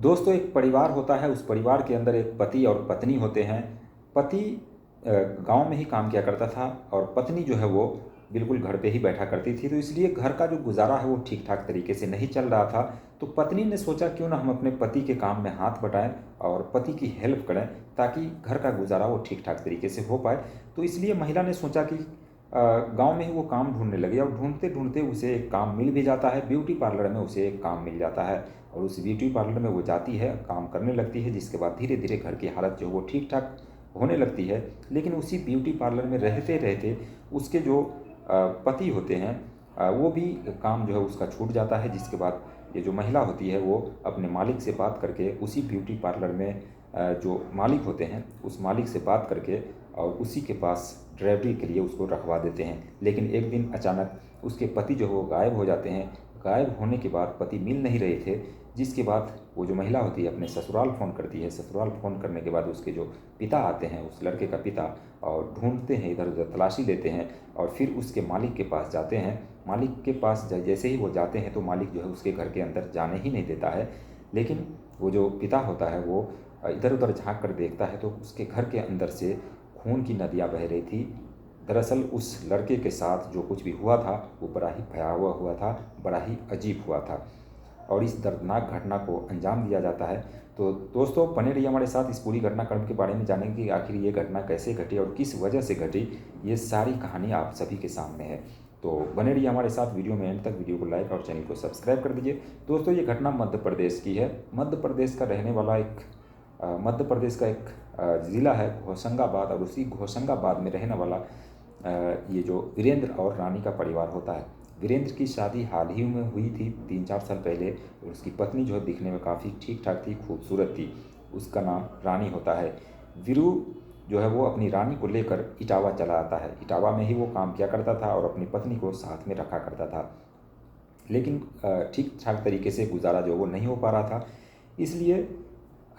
दोस्तों, एक परिवार होता है, उस परिवार के अंदर एक पति और पत्नी होते हैं। पति गांव में ही काम किया करता था और पत्नी जो है वो बिल्कुल घर पे ही बैठा करती थी। तो इसलिए घर का जो गुजारा है वो ठीक ठाक तरीके से नहीं चल रहा था। तो पत्नी ने सोचा क्यों ना हम अपने पति के काम में हाथ बटाएं और पति की हेल्प करें, ताकि घर का गुजारा वो ठीक ठाक तरीके से हो पाए। तो इसलिए महिला ने सोचा कि गांव में ही वो काम ढूंढने लगी और ढूंढते ढूंढते उसे एक काम मिल भी जाता है। ब्यूटी पार्लर में उसे एक काम मिल जाता है और उस ब्यूटी पार्लर में वो जाती है, काम करने लगती है, जिसके बाद धीरे धीरे घर की हालत जो वो ठीक ठाक होने लगती है। लेकिन उसी ब्यूटी पार्लर में रहते रहते उसके जो पति होते हैं वो भी काम जो है उसका छूट जाता है, जिसके बाद ये जो महिला होती है वो अपने मालिक से बात करके उसी ब्यूटी पार्लर में जो मालिक होते हैं उस मालिक से बात करके और उसी के पास ड्राइवरी के लिए उसको रखवा देते हैं। लेकिन एक दिन अचानक उसके पति जो है वो गायब हो जाते हैं। गायब होने के बाद पति मिल नहीं रहे थे, जिसके बाद वो जो महिला होती है अपने ससुराल फ़ोन करती है। ससुराल फ़ोन करने के बाद उसके जो पिता आते हैं, उस लड़के का पिता, और ढूंढते हैं, इधर उधर तलाशी लेते हैं और फिर उसके मालिक के पास जाते हैं। मालिक के पास जैसे ही वो जाते हैं तो मालिक जो है उसके घर के अंदर जाने ही नहीं देता है। लेकिन वो जो पिता होता है वो इधर उधर झांक कर देखता है तो उसके घर के अंदर से खून की नदियाँ बह रही थी। दरअसल उस लड़के के साथ जो कुछ भी हुआ था वो बड़ा ही भयावह हुआ था, बड़ा ही अजीब हुआ था और इस दर्दनाक घटना को अंजाम दिया जाता है। तो दोस्तों, बने रहिए हमारे साथ इस पूरी घटनाक्रम के बारे में जानेंगे कि आखिर ये घटना कैसे घटी और किस वजह से घटी। ये सारी कहानी आप सभी के सामने है। तो बने रहिए हमारे साथ वीडियो में एंड तक। वीडियो को लाइक और चैनल को सब्सक्राइब कर दीजिए। दोस्तों, ये घटना मध्य प्रदेश की है। मध्य प्रदेश का रहने वाला मध्य प्रदेश का एक ज़िला है होशंगाबाद और उसी होशंगाबाद में रहने वाला ये जो वीरेंद्र और रानी का परिवार होता है। वीरेंद्र की शादी हाल ही में हुई थी 3-4 साल पहले और उसकी पत्नी जो है दिखने में काफ़ी ठीक ठाक थी, खूबसूरत थी। उसका नाम रानी होता है। वीरू जो है वो अपनी रानी को लेकर इटावा चला आता है। इटावा में ही वो काम किया करता था और अपनी पत्नी को साथ में रखा करता था। लेकिन ठीक ठाक तरीके से गुजारा जो वो नहीं हो पा रहा था, इसलिए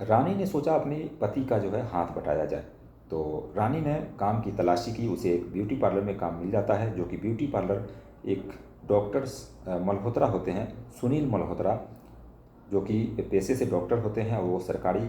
रानी ने सोचा अपने पति का जो है हाथ बटाया जाए। तो रानी ने काम की तलाशी की। उसे एक ब्यूटी पार्लर में काम मिल जाता है, जो कि ब्यूटी पार्लर एक डॉक्टर मल्होत्रा होते हैं, सुनील मल्होत्रा, जो कि पेशे से डॉक्टर होते हैं और वो सरकारी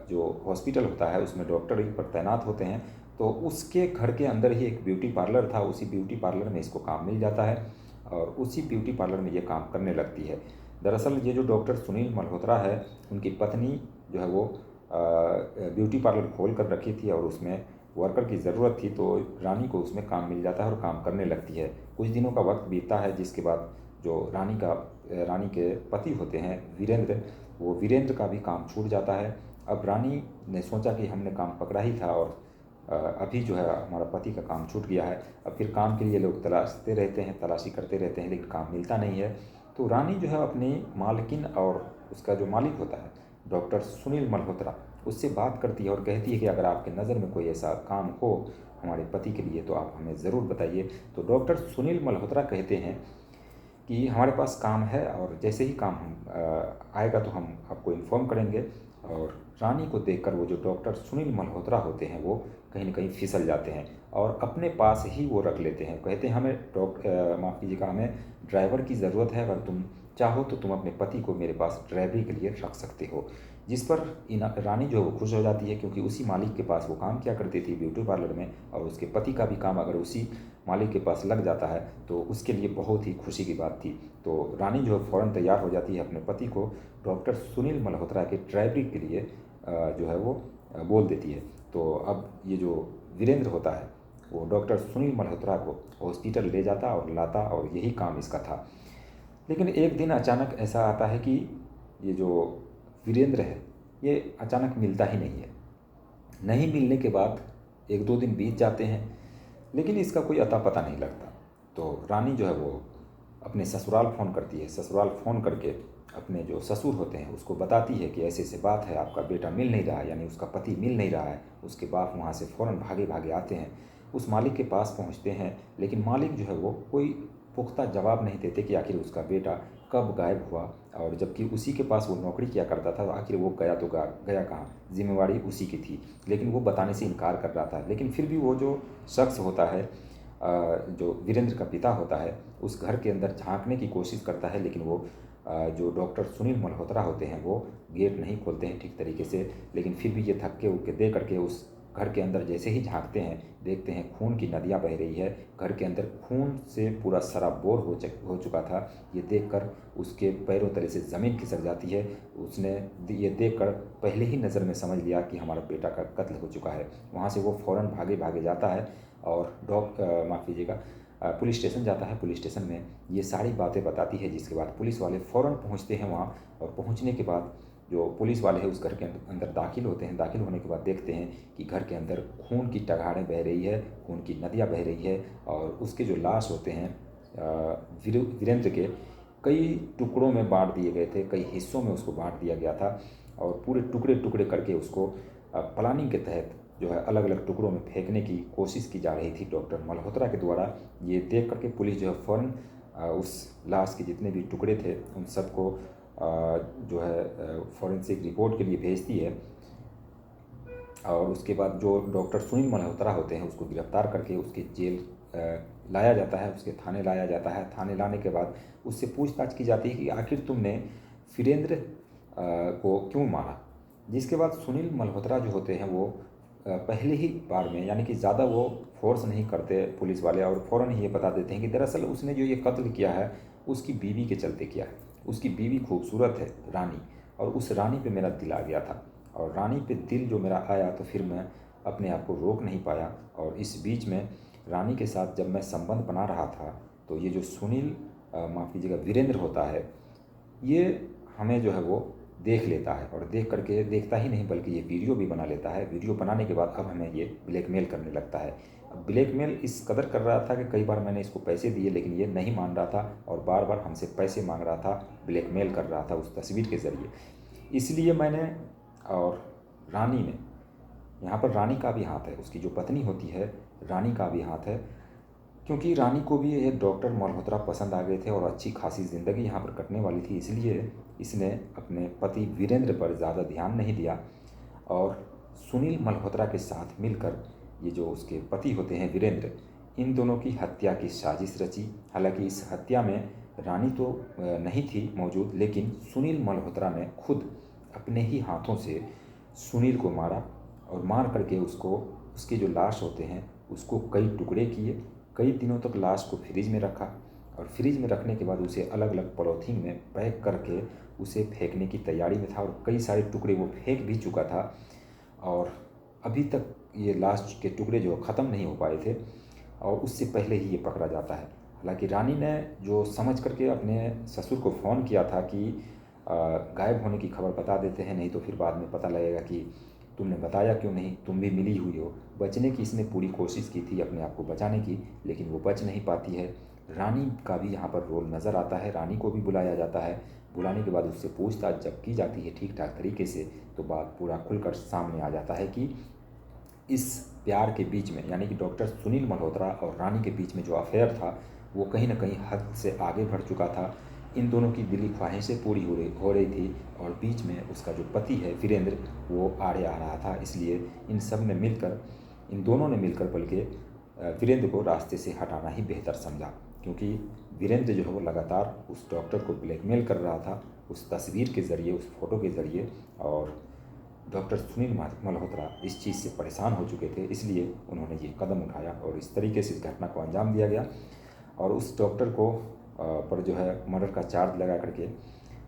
जो हॉस्पिटल होता है उसमें डॉक्टर ही पर तैनात होते हैं। तो उसके घर के अंदर ही एक ब्यूटी पार्लर था। उसी ब्यूटी पार्लर में इसको काम मिल जाता है और उसी ब्यूटी पार्लर में ये काम करने लगती है। दरअसल ये जो डॉक्टर सुनील मल्होत्रा है, उनकी पत्नी जो है वो ब्यूटी पार्लर खोल कर रखी थी और उसमें वर्कर की ज़रूरत थी, तो रानी को उसमें काम मिल जाता है और काम करने लगती है। कुछ दिनों का वक्त बीतता है, जिसके बाद जो रानी के पति होते हैं वीरेंद्र, वो वीरेंद्र का भी काम छूट जाता है। अब रानी ने सोचा कि हमने काम पकड़ा ही था और अभी जो है हमारा पति का काम छूट गया है। अब फिर काम के लिए लोग तलाशते रहते हैं, तलाशी करते रहते हैं, लेकिन काम मिलता नहीं है। तो रानी जो है अपनी मालकिन और उसका जो मालिक होता है डॉक्टर सुनील मल्होत्रा, उससे बात करती है और कहती है कि अगर आपके नज़र में कोई ऐसा काम हो हमारे पति के लिए तो आप हमें ज़रूर बताइए। तो डॉक्टर सुनील मल्होत्रा कहते हैं कि हमारे पास काम है और जैसे ही काम आएगा तो हम आपको इन्फॉर्म करेंगे। और रानी को देखकर वो जो डॉक्टर सुनील मल्होत्रा होते हैं वो कहीं ना कहीं फिसल जाते हैं और अपने पास ही वो रख लेते हैं। कहते हैं हमें माफ़ कीजिएगा, हमें ड्राइवर की ज़रूरत है, अगर तुम चाहो तो तुम अपने पति को मेरे पास ड्राइवरी के लिए रख सकते हो। जिस पर रानी जो है वो खुश हो जाती है, क्योंकि उसी मालिक के पास वो काम किया करती थी ब्यूटी पार्लर में और उसके पति का भी काम अगर उसी मालिक के पास लग जाता है तो उसके लिए बहुत ही खुशी की बात थी। तो रानी जो है फ़ौरन तैयार हो जाती है, अपने पति को डॉक्टर सुनील मल्होत्रा के ड्राइवरी के लिए जो है वो बोल देती है। तो अब ये जो वीरेंद्र होता है वो डॉक्टर सुनील मल्होत्रा को हॉस्पिटल ले जाता और लाता और यही काम इसका था। लेकिन एक दिन अचानक ऐसा आता है कि ये जो वीरेंद्र है ये अचानक मिलता ही नहीं है। नहीं मिलने के बाद 1-2 दिन बीत जाते हैं, लेकिन इसका कोई अता पता नहीं लगता। तो रानी जो है वो अपने ससुराल फ़ोन करती है। ससुराल फ़ोन करके अपने जो ससुर होते हैं उसको बताती है कि ऐसे ऐसे बात है, आपका बेटा मिल नहीं रहा है, यानी उसका पति मिल नहीं रहा है। उसके बाप वहाँ से फ़ौरन भागे भागे आते हैं, उस मालिक के पास पहुँचते हैं, लेकिन मालिक जो है वो कोई पुख्ता जवाब नहीं देते कि आखिर उसका बेटा कब गायब हुआ। और जबकि उसी के पास वो नौकरी किया करता था, तो आखिर वो गया तो गया कहाँ, जिम्मेवारी उसी की थी, लेकिन वो बताने से इनकार कर रहा था। लेकिन फिर भी वो जो शख्स होता है जो वीरेंद्र का पिता होता है, उस घर के अंदर झांकने की कोशिश करता है, लेकिन वो जो डॉक्टर सुनील मल्होत्रा होते हैं वो गेट नहीं खोलते हैं ठीक तरीके से, लेकिन फिर भी ये धक्के उक्के दे करके उस घर के अंदर जैसे ही झांकते हैं, देखते हैं खून की नदियाँ बह रही है, घर के अंदर खून से पूरा सराबोर हो चुका था। ये देखकर उसके पैरों तले से ज़मीन खिसक जाती है। उसने ये देखकर पहले ही नज़र में समझ लिया कि हमारा बेटा का कत्ल हो चुका है। वहाँ से वो फ़ौरन भागे भागे जाता है और माफ़ कीजिएगा, पुलिस स्टेशन जाता है। पुलिस स्टेशन में ये सारी बातें बताती है, जिसके बाद पुलिस वाले फ़ौरन पहुँचते हैं वहाँ, और पहुँचने के बाद जो पुलिस वाले हैं उस घर के अंदर दाखिल होते हैं। दाखिल होने के बाद देखते हैं कि घर के अंदर खून की टगारें बह रही है, खून की नदियाँ बह रही है, और उसके जो लाश होते हैं वीरेंद्र के, कई टुकड़ों में बांट दिए गए थे, कई हिस्सों में उसको बांट दिया गया था, और पूरे टुकड़े टुकड़े करके उसको प्लानिंग के तहत जो है अलग अलग टुकड़ों में फेंकने की कोशिश की जा रही थी डॉक्टर मल्होत्रा के द्वारा। ये देख करके पुलिस जो है फ़ौरन उस लाश के जितने भी टुकड़े थे उन सबको जो है फॉरेंसिक रिपोर्ट के लिए भेजती है, और उसके बाद जो डॉक्टर सुनील मल्होत्रा होते हैं उसको गिरफ्तार करके उसके जेल लाया जाता है, उसके थाने लाया जाता है। थाने लाने के बाद उससे पूछताछ की जाती है कि आखिर तुमने वीरेंद्र को क्यों मारा। जिसके बाद सुनील मल्होत्रा जो होते हैं वो पहले ही बार में, यानी कि ज़्यादा वो फोर्स नहीं करते पुलिस वाले, और फ़ौरन ही ये बता देते हैं कि दरअसल उसने जो ये कत्ल किया है उसकी बीवी के चलते किया है। उसकी बीवी खूबसूरत है रानी, और उस रानी पे मेरा दिल आ गया था, और रानी पे दिल जो मेरा आया तो फिर मैं अपने आप को रोक नहीं पाया, और इस बीच में रानी के साथ जब मैं संबंध बना रहा था तो ये जो सुनील माफ़ कीजिएगा वीरेंद्र होता है, ये हमें जो है वो देख लेता है, और देख करके देखता ही नहीं बल्कि ये वीडियो भी बना लेता है। वीडियो बनाने के बाद अब हमें ये ब्लैकमेल करने लगता है। अब ब्लैकमेल इस कदर कर रहा था कि कई बार मैंने इसको पैसे दिए लेकिन ये नहीं मान रहा था, और बार बार हमसे पैसे मांग रहा था, ब्लैकमेल कर रहा था उस तस्वीर के ज़रिए। इसलिए मैंने और रानी ने, यहाँ पर रानी का भी हाथ है, उसकी जो पत्नी होती है रानी का भी हाथ है, क्योंकि रानी को भी ये डॉक्टर मल्होत्रा पसंद आ गए थे और अच्छी खासी ज़िंदगी यहाँ पर कटने वाली थी। इसलिए इसने अपने पति वीरेंद्र पर ज़्यादा ध्यान नहीं दिया, और सुनील मल्होत्रा के साथ मिलकर ये जो उसके पति होते हैं वीरेंद्र, इन दोनों की हत्या की साजिश रची। हालांकि इस हत्या में रानी तो नहीं थी मौजूद, लेकिन सुनील मल्होत्रा ने खुद अपने ही हाथों से सुनील को मारा, और मार करके उसको, उसके जो लाश होते हैं उसको कई टुकड़े किए। कई दिनों तक लाश को फ्रिज में रखा, और फ्रिज में रखने के बाद उसे अलग अलग पॉलीथीन में पैक करके उसे फेंकने की तैयारी में था, और कई सारे टुकड़े वो फेंक भी चुका था, और अभी तक ये लाश के टुकड़े जो ख़त्म नहीं हो पाए थे, और उससे पहले ही ये पकड़ा जाता है। हालांकि रानी ने जो समझ करके अपने ससुर को फ़ोन किया था कि गायब होने की खबर बता देते हैं, नहीं तो फिर बाद में पता लगेगा कि तुमने बताया क्यों नहीं, तुम भी मिली हुई हो। बचने की इसने पूरी कोशिश की थी अपने आप को बचाने की, लेकिन वो बच नहीं पाती है। रानी का भी यहाँ पर रोल नज़र आता है, रानी को भी बुलाया जाता है। बुलाने के बाद उससे पूछताछ जब की जाती है ठीक ठाक तरीके से, तो बात पूरा खुलकर सामने आ जाता है कि इस प्यार के बीच में, यानी कि डॉक्टर सुनील मल्होत्रा और रानी के बीच में जो अफेयर था वो कहीं ना कहीं हद से आगे बढ़ चुका था। इन दोनों की दिली ख्वाहिशें पूरी हो रही थी, और बीच में उसका जो पति है वीरेंद्र वो आड़े आ रहा था। इसलिए इन दोनों ने मिलकर बल्कि वीरेंद्र को रास्ते से हटाना ही बेहतर समझा, क्योंकि वीरेंद्र जो है वो लगातार उस डॉक्टर को ब्लैकमेल कर रहा था उस तस्वीर के ज़रिए, उस फ़ोटो के ज़रिए, और डॉक्टर सुनील मल्होत्रा इस चीज़ से परेशान हो चुके थे। इसलिए उन्होंने ये कदम उठाया, और इस तरीके से इस घटना को अंजाम दिया गया, और उस डॉक्टर को पर जो है मर्डर का चार्ज लगा करके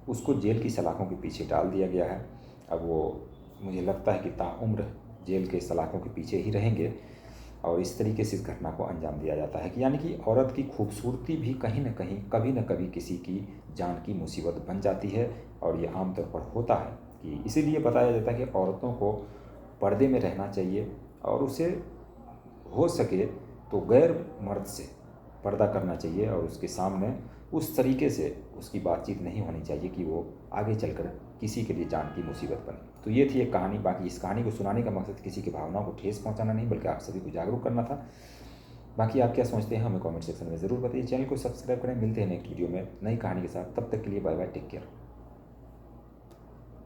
उसको जेल की सलाखों के पीछे डाल दिया गया है। अब वो, मुझे लगता है कि ताउम्र जेल के सलाखों के पीछे ही रहेंगे, और इस तरीके से इस घटना को अंजाम दिया जाता है कि यानी कि औरत की खूबसूरती भी कहीं ना कहीं कभी न कभी किसी की जान की मुसीबत बन जाती है, और ये आमतौर पर होता है कि इसीलिए बताया जाता है कि औरतों को पर्दे में रहना चाहिए, और उसे हो सके तो गैर मर्द से पर्दा करना चाहिए, और उसके सामने उस तरीके से उसकी बातचीत नहीं होनी चाहिए कि वो आगे चलकर किसी के लिए जान की मुसीबत बने। तो ये थी एक कहानी। बाकी इस कहानी को सुनाने का मकसद किसी की भावनाओं को ठेस पहुंचाना नहीं, बल्कि आप सभी को जागरूक करना था। बाकी आप क्या सोचते हैं हमें कमेंट सेक्शन में ज़रूर बताइए। चैनल को सब्सक्राइब करें। मिलते हैं नेक्स्ट वीडियो में नई कहानी के साथ। तब तक के लिए बाय बाय, टेक केयर।